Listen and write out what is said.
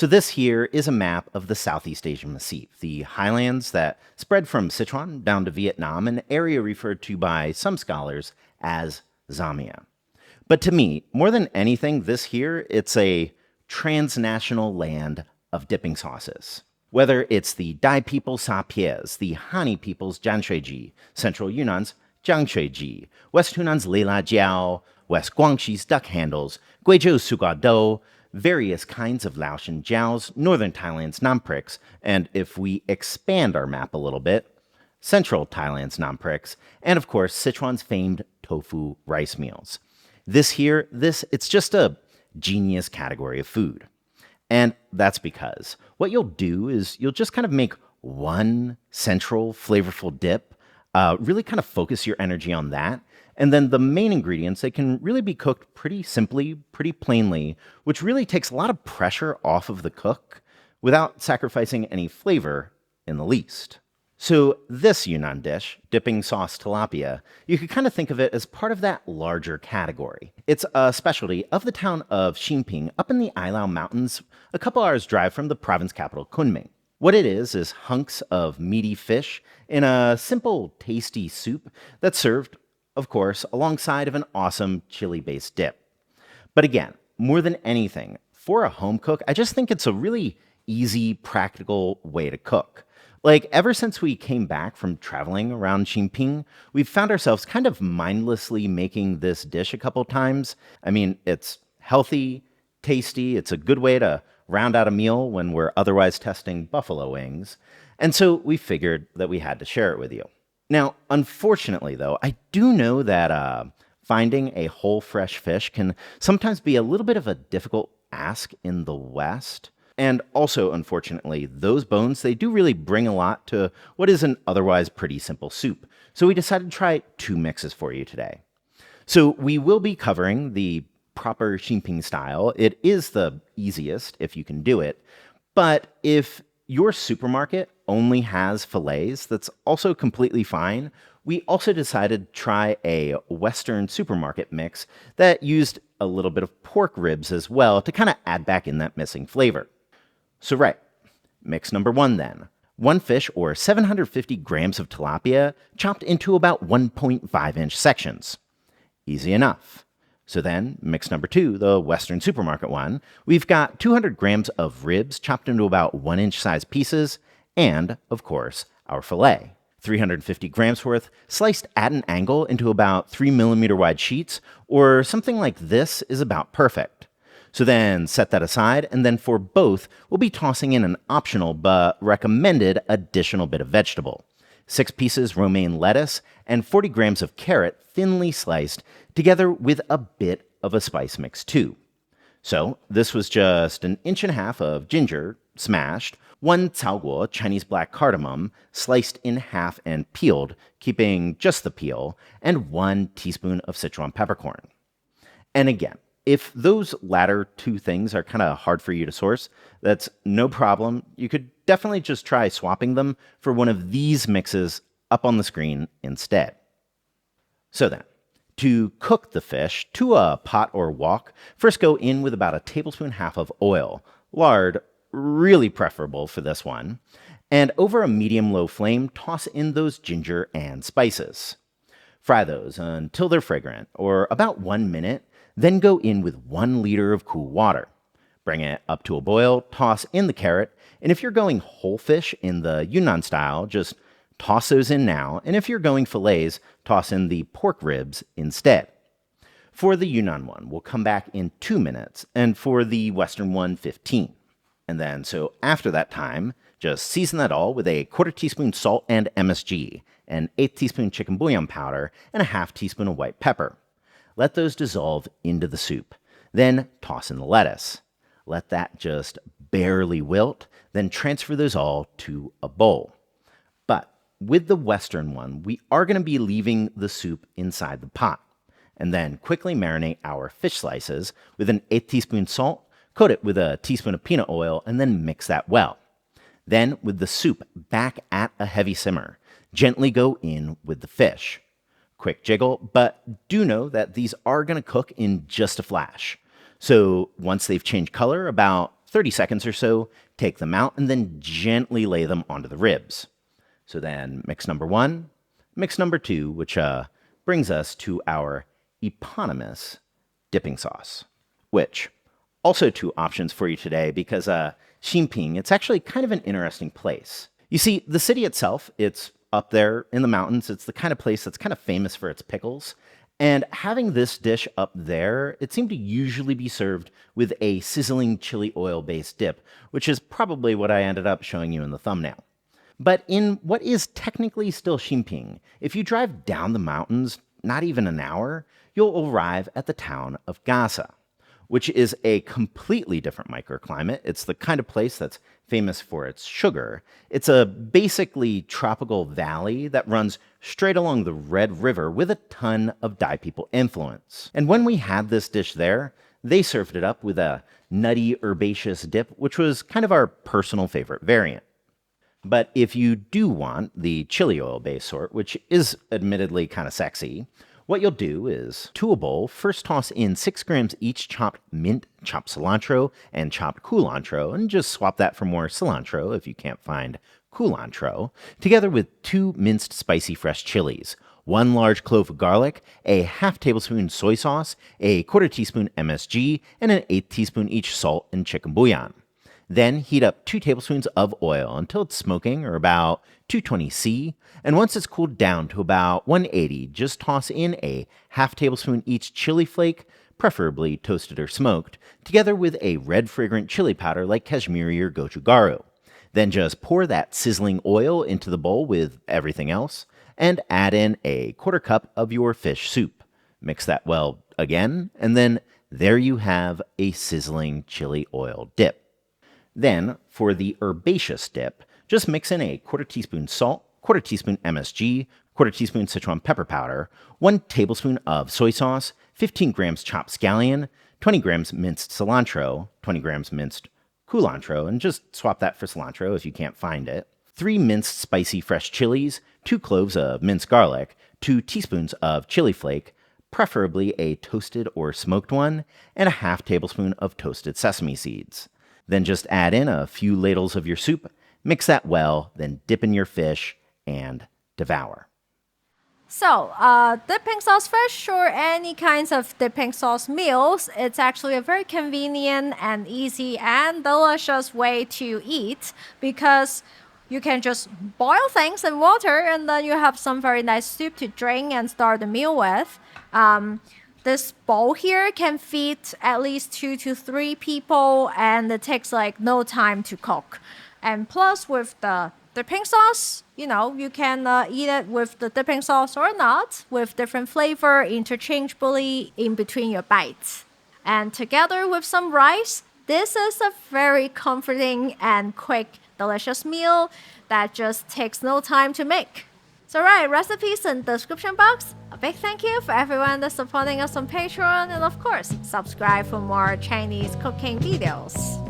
So this here is a map of the Southeast Asian Massif, the highlands that spread from Sichuan down to Vietnam, an area referred to by some scholars as Zamia. But to me, more than anything, this here, it's a transnational land of dipping sauces. Whether it's the Dai people's Sapies, the Hani people's Janshuiji, Central Yunnan's Jiangshuiji, West Hunnan's Leila Jiao, West Guangxi's duck handles, Guizhou's Sugado, various kinds of Laotian jiaos, northern Thailand's nampriks, and if we expand our map a little bit, central Thailand's nampriks, and of course Sichuan's famed tofu rice meals. It's just a genius category of food. And that's because what you'll do is you'll just kind of make one central flavorful dip, really kind of focus your energy on that. And then the main ingredients, they can really be cooked pretty simply, pretty plainly, which really takes a lot of pressure off of the cook without sacrificing any flavor in the least. So this Yunnan dish, dipping sauce tilapia, you could kind of think of it as part of that larger category. It's a specialty of the town of Xinping up in the Ailao Mountains, a couple hours drive from the province capital Kunming. What it is hunks of meaty fish in a simple, tasty soup that's served, of course, alongside of an awesome chili-based dip. But again, more than anything, for a home cook, I just think it's a really easy, practical way to cook. Like, ever since we came back from traveling around Xinping, we've found ourselves kind of mindlessly making this dish a couple times. I mean, it's healthy, tasty, it's a good way to round out a meal when we're otherwise testing buffalo wings. And so we figured that we had to share it with you. Now, unfortunately, though, I do know that finding a whole fresh fish can sometimes be a little bit of a difficult ask in the West. And also, unfortunately, those bones, they do really bring a lot to what is an otherwise pretty simple soup. So we decided to try two mixes for you today. So we will be covering the proper Xinping style. It is the easiest if you can do it. But if your supermarket only has fillets, that's also completely fine. We also decided to try a Western supermarket mix that used a little bit of pork ribs as well to kind of add back in that missing flavor. So right, mix number one then. One fish or 750 grams of tilapia chopped into about 1.5-inch sections. Easy enough. So then, mix number two, the Western supermarket one, we've got 200 grams of ribs chopped into about 1-inch size pieces, and, of course, our filet. 350 grams worth, sliced at an angle into about 3mm wide sheets, or something like this is about perfect. So then set that aside, and then for both, we'll be tossing in an optional but recommended additional bit of vegetable. 6 pieces romaine lettuce and 40 grams of carrot thinly sliced, together with a bit of a spice mix too. So this was just 1.5 inches of ginger, smashed, 1 caoguo Chinese black cardamom, sliced in half and peeled, keeping just the peel, and 1 teaspoon of Sichuan peppercorn. And again, if those latter two things are kind of hard for you to source, that's no problem. You could definitely just try swapping them for one of these mixes up on the screen instead. So then, to cook the fish to a pot or wok, first go in with about 1.5 tablespoons of oil, lard, really preferable for this one, and over a medium-low flame, toss in those ginger and spices. Fry those until they're fragrant, or about 1 minute, then go in with 1 liter of cool water. Bring it up to a boil, toss in the carrot, and if you're going whole fish in the Yunnan style, just toss those in now, and if you're going fillets, toss in the pork ribs instead. For the Yunnan one, we'll come back in 2 minutes, and for the Western one, 15. And then, so after that time, just season that all with a 1/4 teaspoon salt and MSG, an 1/8 teaspoon chicken bouillon powder, and a 1/2 teaspoon of white pepper. Let those dissolve into the soup. Then toss in the lettuce. Let that just barely wilt, then transfer those all to a bowl. But with the Western one, we are going to be leaving the soup inside the pot. And then quickly marinate our fish slices with an 1/8 teaspoon salt, coat it with a teaspoon of peanut oil, and then mix that well. Then, with the soup back at a heavy simmer, gently go in with the fish. Quick jiggle, but do know that these are going to cook in just a flash. So once they've changed color, about 30 seconds or so, take them out, and then gently lay them onto the ribs. So then mix number 1, mix number 2, which brings us to our eponymous dipping sauce, which also 2 options for you today because Xinping, it's actually kind of an interesting place. You see, the city itself, it's up there in the mountains. It's the kind of place that's kind of famous for its pickles. And having this dish up there, it seemed to usually be served with a sizzling chili oil-based dip, which is probably what I ended up showing you in the thumbnail. But in what is technically still Xinping, if you drive down the mountains, not even an hour, you'll arrive at the town of Gaza, which is a completely different microclimate. It's the kind of place that's famous for its sugar. It's a basically tropical valley that runs straight along the Red River with a ton of Dai people influence. And when we had this dish there, they served it up with a nutty herbaceous dip, which was kind of our personal favorite variant. But if you do want the chili oil-based sort, which is admittedly kind of sexy, what you'll do is, to a bowl, first toss in 6 grams each chopped mint, chopped cilantro, and chopped culantro, and just swap that for more cilantro if you can't find culantro, together with 2 minced spicy fresh chilies, 1 large clove of garlic, a ½ tablespoon soy sauce, a ¼ teaspoon MSG, and an 1/8 teaspoon each salt and chicken bouillon. Then heat up 2 tablespoons of oil until it's smoking, or about 220 C, and once it's cooled down to about 180, just toss in a ½ tablespoon each chili flake, preferably toasted or smoked, together with a red fragrant chili powder like Kashmiri or gochugaru. Then just pour that sizzling oil into the bowl with everything else, and add in a ¼ cup of your fish soup. Mix that well again, and then there you have a sizzling chili oil dip. Then, for the herbaceous dip, just mix in a ¼ teaspoon salt, ¼ teaspoon MSG, ¼ teaspoon Sichuan pepper powder, 1 tablespoon of soy sauce, 15 grams chopped scallion, 20 grams minced cilantro, 20 grams minced culantro, and just swap that for cilantro if you can't find it, 3 minced spicy fresh chilies, 2 cloves of minced garlic, 2 teaspoons of chili flake, preferably a toasted or smoked one, and a ½ tablespoon of toasted sesame seeds. Then just add in a few ladles of your soup, mix that well, then dip in your fish and devour. So, dipping sauce fish or any kinds of dipping sauce meals, it's actually a very convenient and easy and delicious way to eat because you can just boil things in water and then you have some very nice soup to drink and start the meal with. This bowl here can feed at least 2 to 3 people and it takes like no time to cook. And plus with the dipping sauce, you know, you can eat it with the dipping sauce or not, with different flavor interchangeably in between your bites. And together with some rice, this is a very comforting and quick, delicious meal that just takes no time to make. So right, recipes in the description box. A big thank you for everyone that's supporting us on Patreon, and of course, subscribe for more Chinese cooking videos.